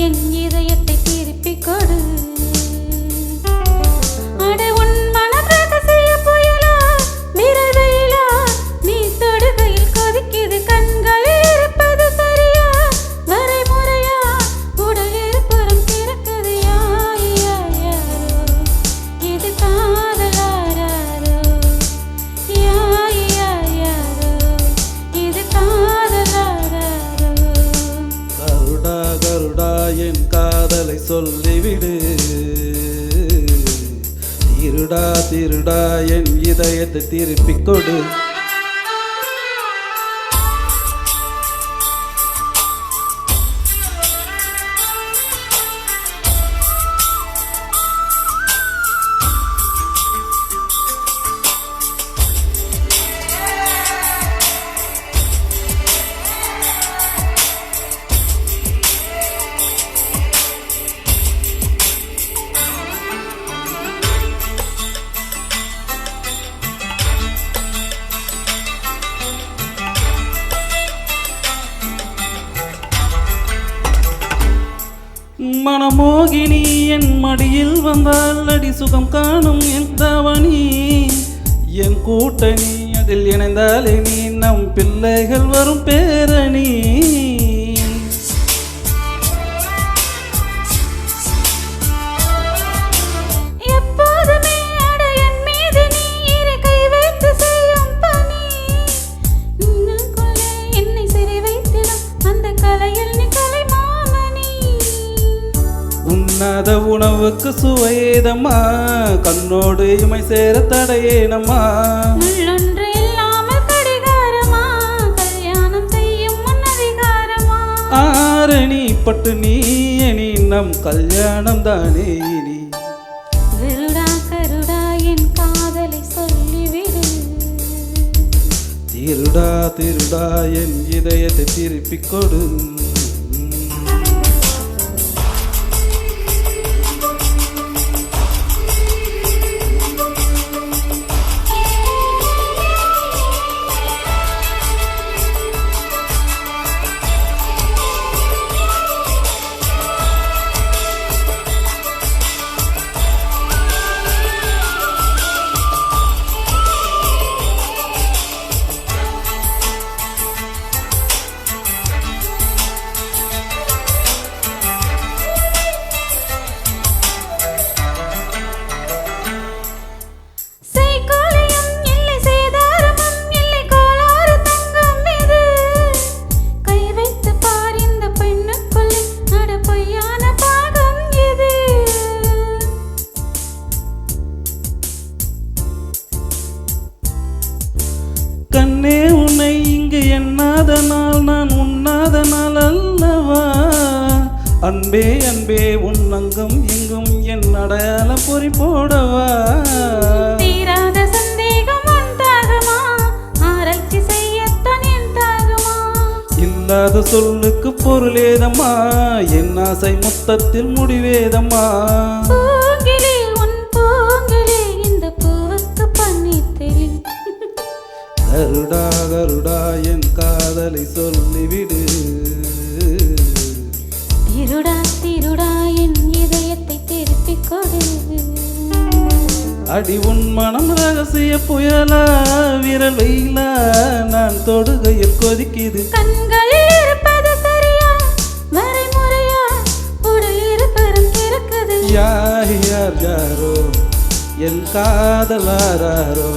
என் இதயத்தை திருப்பிக் கொடு. அட உன் மனம் ரகசிய புயலா விரல் வெயிலா நீ தொடுகையில் கொதிக்குது. கண்களில் இருப்பது சரியா வரைமுறையா உடல் இருப்புறம் திறக்குது. யார் யாரோ இது காதலாரோ யார் யாரோ இது காதலாரோ. கருடா கருடா என் காதலை சொல்லிவிடு. திருடா திருடா என் இதயத்தை திருப்பிக் கொடு. மனமோகினி என் மடியில் வந்தால் அடி சுகம் காணும் என் தவணி. என் கூட்டணி அதில் இணைந்தாலே நீ நம் பிள்ளைகள் வரும் பேரணி. எப்போதுமே அட என் மீது நீ இரு கை வைத்து செய்யும் பணி. உன்னுக்குள்ளே என்னை சிறை வைத்திடும் அந்த கலையில் நீ கலைமாமணி. உண்ணாத உணவுக்கு சுவையேதம்மா கண்ணோடு இமை சேர தடையேனம்மா. முள்ளொன்று இல்லாமல் கடிகாரமா கல்யாணம் செய்யும் முன் அதிகாரமா. ஆரணி பட்டு நீ நீ நம் கல்யாணம் தானே இனி. விருடா கருடா என் காதலை சொல்லிவிடு. திருடா திருடா என் இதயத்தை திருப்பிக் கொடு. கண்ணே உன்னை இங்கு எண்ணாத நாள் நான் உண்ணாத நாள் அல்லவா. அன்பே அன்பே உன் அங்கம் எங்கும் என் அடையாளம் பொறி போடவா. தீராத சந்தேகம் உண்டாகுமா ஆராய்ச்சி செய்யத்தான் என் தாகுமா. இல்லாத சொல்லுக்கு பொருளேதம்மா என் ஆசை மொத்தத்தில் முடிவேதம்மா. பூங்கிலே உன் பூங்கிலே இந்த பூவுக்கு பன்னீர் தெளி. கருடா கருடா என் காதலை சொல்லிவிடு. திருடா திருடா என் இதயத்தை திருப்பிக் கொடு. அடி உன் மனம் ரகசிய புயலா விரல் வெயிலா நான் தொடுகையில் கொதிக்குது. கண்களில் இருப்பது சரியா வரைமுறையா உடல் இருப்பரும் திறக்குது. யார் யார் யாரோ என் காதலாரோ.